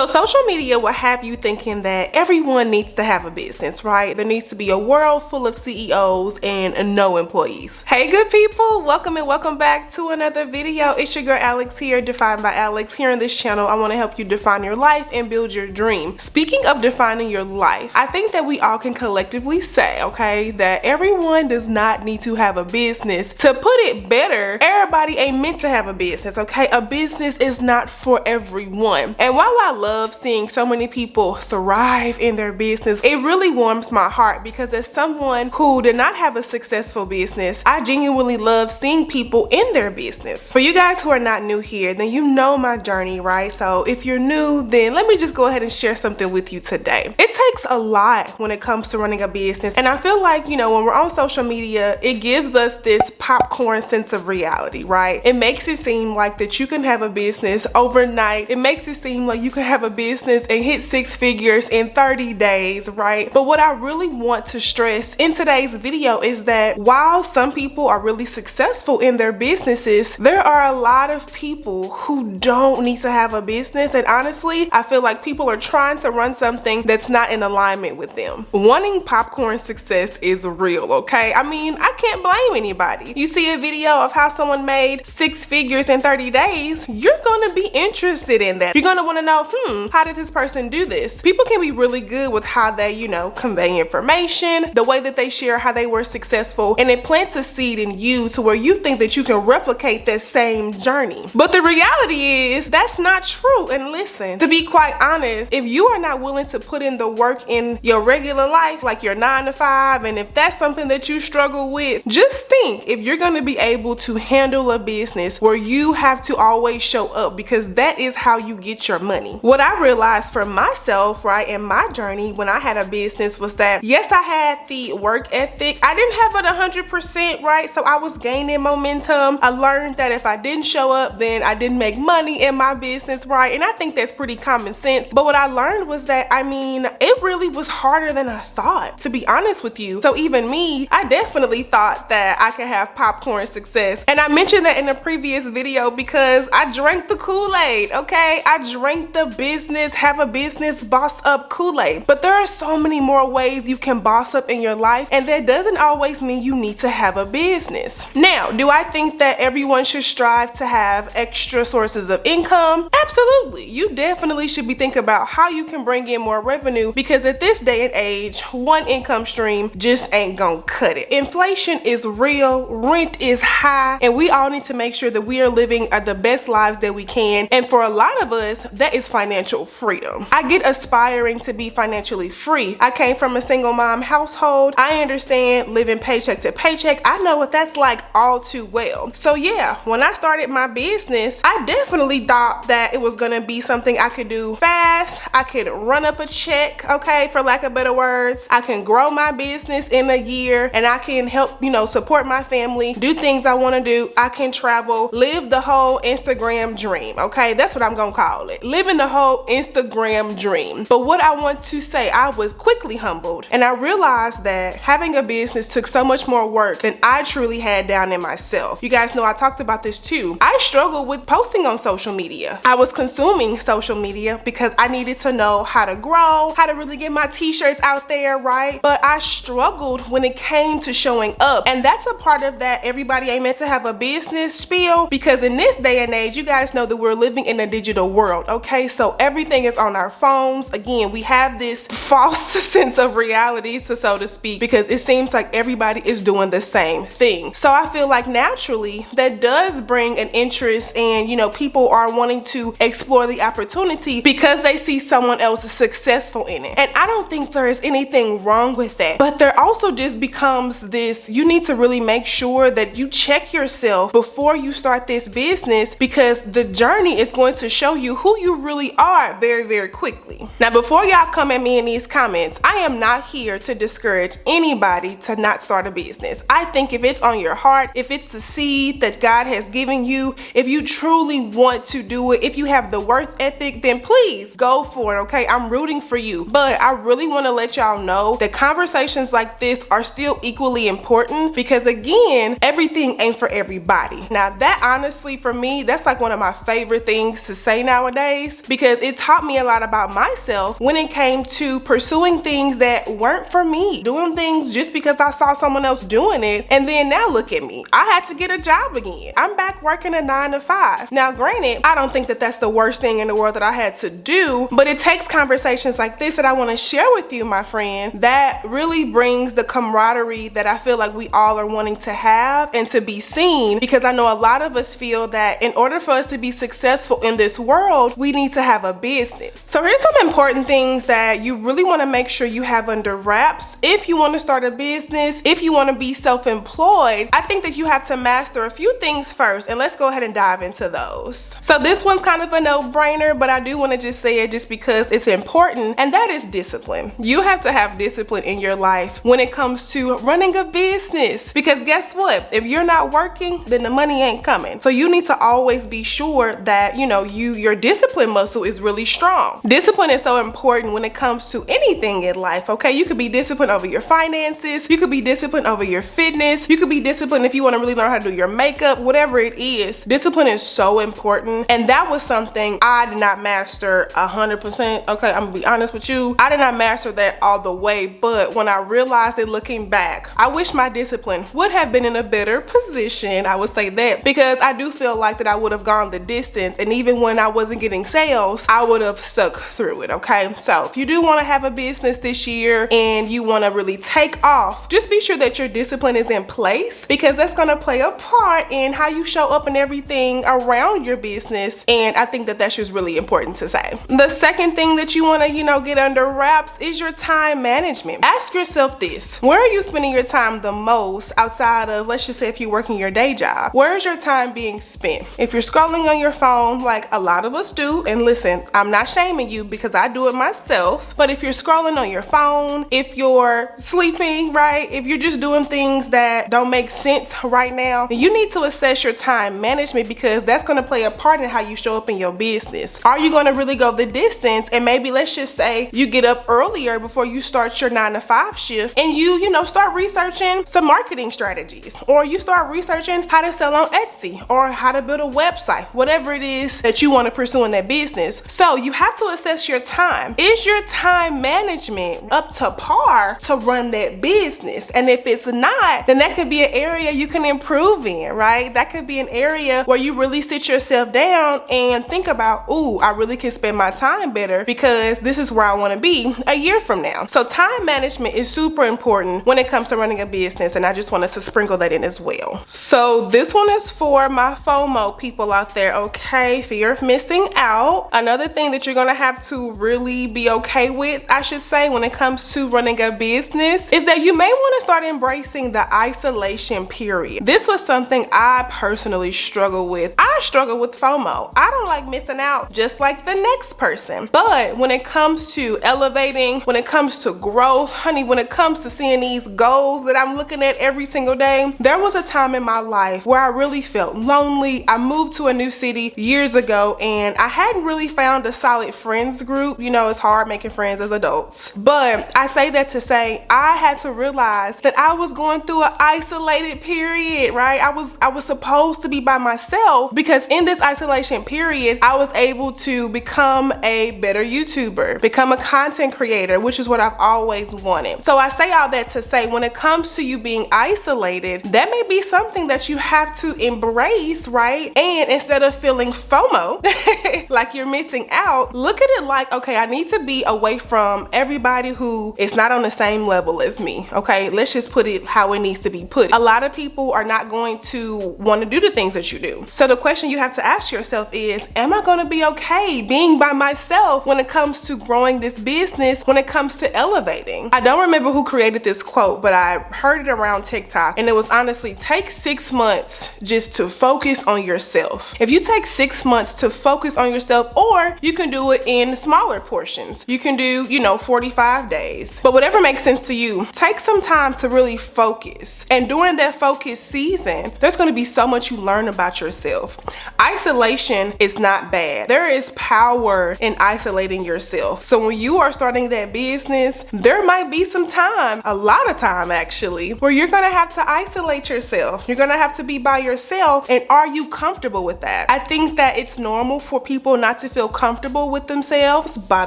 So social media will have you thinking that everyone needs to have a business, right? There needs to be a world full of CEOs and no employees. Hey good people, welcome and welcome back to another video. It's your girl Alex here, Defined by Alex. Here on this channel, I want to help you define your life and build your dream. Speaking of defining your life, I think that we all can collectively say, okay, that everyone does not need to have a business. To put it better, everybody ain't meant to have a business, okay? A business is not for everyone. And while I love seeing so many people thrive in their business, it really warms my heart because as someone who did not have a successful business, I genuinely love seeing people in their business. For you guys who are not new here, then you know my journey, right? So if you're new, then let me just go ahead and share something with you today. It takes a lot when it comes to running a business, and I feel like, you know, when we're on social media, it gives us this popcorn sense of reality, right? It makes it seem like that you can have a business overnight. It makes it seem like you can have a business and hit 6 figures in 30 days, right? But what I really want to stress in today's video is that while some people are really successful in their businesses, there are a lot of people who don't need to have a business. And honestly, I feel like people are trying to run something that's not in alignment with them. Wanting popcorn success is real, okay? I mean, I can't blame anybody. You see a video of how someone made 6 figures in 30 days, you're gonna be interested in that. You're gonna wanna know, how did this person do this? People can be really good with how they, you know, convey information, the way that they share how they were successful, and it plants a seed in you to where you think that you can replicate that same journey. But the reality is that's not true. And listen, to be quite honest, if you are not willing to put in the work in your regular life, like your 9 to 5, and if that's something that you struggle with, just think if you're gonna be able to handle a business where you have to always show up, because that is how you get your money. What I realized for myself, right, in my journey when I had a business was that, yes, I had the work ethic. I didn't have it 100%, right? So I was gaining momentum. I learned that if I didn't show up, then I didn't make money in my business, right? And I think that's pretty common sense. But what I learned was that, I mean, it really was harder than I thought, to be honest with you. So even me, I definitely thought that I could have popcorn success. And I mentioned that in a previous video because I drank the Kool-Aid, okay? I drank the business, have a business, boss up Kool-Aid. But there are so many more ways you can boss up in your life, and that doesn't always mean you need to have a business. Now, do I think that everyone should strive to have extra sources of income? Absolutely. You definitely should be thinking about how you can bring in more revenue, because at this day and age, one income stream just ain't gonna cut it. Inflation is real, rent is high, and we all need to make sure that we are living the best lives that we can. And for a lot of us, that is financial freedom. I get aspiring to be financially free. I came from a single mom household. I understand living paycheck to paycheck. I know what that's like all too well. So yeah, when I started my business, I definitely thought that it was gonna be something I could do fast. I could run up a check, okay, for lack of better words. I can grow my business in a year, and I can help, you know, support my family, do things I wanna do. I can travel, live the whole Instagram dream, okay? That's what I'm gonna call it. Living the whole Instagram dream. But what I want to say, I was quickly humbled, and I realized that having a business took so much more work than I truly had down in myself. You guys know I talked about this too. I struggled with posting on social media. I was consuming social media because I needed to know how to grow, how to really get my t-shirts out there, right? But I struggled when it came to showing up. And that's a part of that everybody ain't meant to have a business spiel, because in this day and age, you guys know that we're living in a digital world, okay? So everything is on our phones. Again, we have this false sense of reality, so to speak, because it seems like everybody is doing the same thing. So I feel like naturally that does bring an interest, and you know, people are wanting to explore the opportunity because they see someone else is successful in it. And I don't think there is anything wrong with that. But there also just becomes this, you need to really make sure that you check yourself before you start this business, because the journey is going to show you who you really are very, very quickly. Now, before y'all come at me in these comments, I am not here to discourage anybody to not start a business. I think if it's on your heart, if it's the seed that God has given you, if you truly want to do it, if you have the work ethic, then please go for it, okay? I'm rooting for you. But I really want to let y'all know that conversations like this are still equally important, because again, everything ain't for everybody. Now that honestly for me, that's like one of my favorite things to say nowadays, because because it taught me a lot about myself when it came to pursuing things that weren't for me, doing things just because I saw someone else doing it. And then now look at me, I had to get a job again. I'm back working a 9 to 5. Now granted, I don't think that that's the worst thing in the world that I had to do, but it takes conversations like this that I want to share with you, my friend, that really brings the camaraderie that I feel like we all are wanting to have and to be seen, because I know a lot of us feel that in order for us to be successful in this world, we need to have a business. So here's some important things that you really want to make sure you have under wraps if you want to start a business, if you want to be self-employed. I think that you have to master a few things first, and let's go ahead and dive into those. So this one's kind of a no-brainer, but I do want to just say it just because it's important, and that is discipline. You have to have discipline in your life when it comes to running a business, because guess what? If you're not working, then the money ain't coming. So you need to always be sure that your discipline muscle is really strong. Discipline is so important when it comes to anything in life, okay? You could be disciplined over your finances, you could be disciplined over your fitness, you could be disciplined if you want to really learn how to do your makeup, whatever it is. Discipline is so important, and that was something I did not master 100%. Okay, I'm gonna be honest with you, I did not master that all the way, but when I realized it looking back, I wish my discipline would have been in a better position. I would say that, because I do feel like that I would have gone the distance, and even when I wasn't getting sales, I would have stuck through it, okay? So if you do want to have a business this year and you want to really take off, just be sure that your discipline is in place, because that's going to play a part in how you show up and everything around your business. And I think that that's just really important to say. The second thing that you want to, get under wraps is your time management. Ask yourself this: where are you spending your time the most outside of, let's just say, if you're working your day job? Where is your time being spent? If you're scrolling on your phone, like a lot of us do, and listen, I'm not shaming you because I do it myself, but if you're scrolling on your phone, if you're sleeping, right, if you're just doing things that don't make sense right now, then you need to assess your time management, because that's going to play a part in how you show up in your business. Are you going to really go the distance, and maybe let's just say you get up earlier before you start your 9 to 5 shift, and you start researching some marketing strategies, or you start researching how to sell on Etsy, or how to build a website, whatever it is that you want to pursue in that business. So you have to assess your time. Is your time management up to par to run that business? And if it's not, then that could be an area you can improve in, right? That could be an area where you really sit yourself down and think about, ooh, I really can spend my time better, because this is where I want to be a year from now. So time management is super important when it comes to running a business, and I just wanted to sprinkle that in as well. So this one is for my FOMO people out there, okay? Fear of missing out. Another thing that you're gonna have to really be okay with, I should say, when it comes to running a business, is that you may want to start embracing the isolation period. This was something I personally struggle with. I struggle with FOMO. I don't like missing out, just like the next person. But when it comes to elevating, when it comes to growth, honey, when it comes to seeing these goals that I'm looking at every single day, there was a time in my life where I really felt lonely. I moved to a new city years ago, and I hadn't really found a solid friends group. It's hard making friends as adults. But I say that to say I had to realize that I was going through an isolated period, right? I was supposed to be by myself, because in this isolation period, I was able to become a better YouTuber, become a content creator, which is what I've always wanted. So I say all that to say, when it comes to you being isolated, that may be something that you have to embrace, right? And instead of feeling FOMO, like you're missing out, look at it like, okay, I need to be away from everybody who is not on the same level as me, okay? Let's just put it how it needs to be put. A lot of people are not going to want to do the things that you do. So the question you have to ask yourself is, am I going to be okay being by myself when it comes to growing this business, when it comes to elevating? I don't remember who created this quote, but I heard it around TikTok, and it was honestly, take 6 months just to focus on yourself. If you take 6 months to focus on yourself, or you can do it in smaller portions. You can do, 45 days. But whatever makes sense to you, take some time to really focus. And during that focus season, there's going to be so much you learn about yourself. Isolation is not bad. There is power in isolating yourself. So when you are starting that business, there might be some time, a lot of time actually, where you're going to have to isolate yourself. You're going to have to be by yourself. And are you comfortable with that? I think that it's normal for people not to feel comfortable with themselves by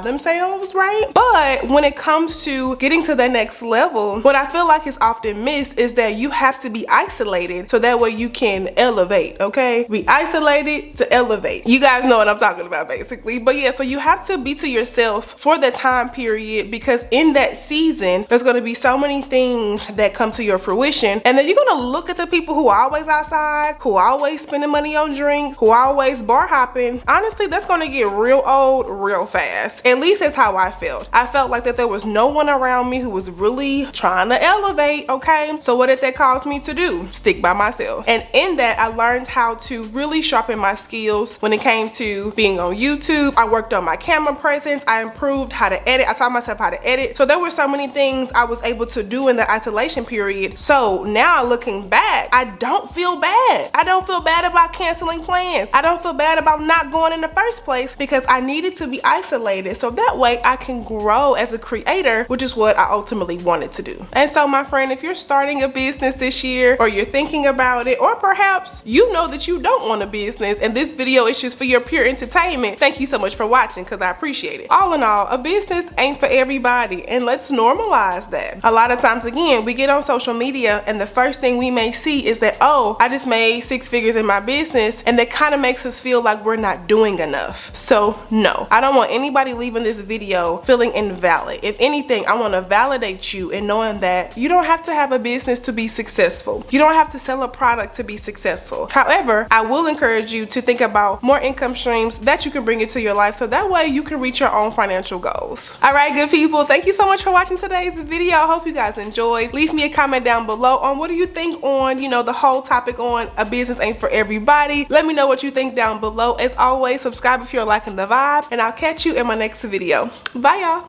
themselves, right? But when it comes to getting to the next level, what I feel like is often missed is that you have to be isolated so that way you can elevate, okay? Be isolated to elevate. You guys know what I'm talking about basically. But yeah, so you have to be to yourself for the time period, because in that season, there's gonna be so many things that come to your fruition, and then you're gonna look at the people who are always outside, who are always spending money on drinks, who are always bar hopping. Honestly, that's gonna get real old real fast. At least that's how I felt. I felt like that there was no one around me who was really trying to elevate, okay? So what did that cause me to do? Stick by myself. And in that, I learned how to really sharpen my skills when it came to being on YouTube. I worked on my camera presence. I improved how to edit. I taught myself how to edit. So there were so many things I was able to do in the isolation period. So now looking back, I don't feel bad. I don't feel bad about canceling plans. I don't feel bad about not going in the first place, because I needed to be isolated so that way I can grow as a creator, which is what I ultimately wanted to do. And so my friend, if you're starting a business this year, or you're thinking about it, or perhaps you know that you don't want a business and this video is just for your pure entertainment, thank you so much for watching, because I appreciate it. All in all, a business ain't for everybody, and let's normalize that. A lot of times, again, we get on social media and the first thing we may see is that, oh, I just made 6 figures in my business, and that kind of makes us feel like we're not doing enough. So no, I don't want anybody leaving this video feeling invalid. If anything, I want to validate you in knowing that you don't have to have a business to be successful. You don't have to sell a product to be successful. However, I will encourage you to think about more income streams that you can bring into your life, so that way you can reach your own financial goals. All right, good people, thank you so much for watching today's video. I hope you guys enjoyed. Leave me a comment down below on what do you think on, the whole topic on a business ain't for everybody. Let me know what you think down below. As always, subscribe if you're liking the vibe, and I'll catch you in my next video. Bye, y'all.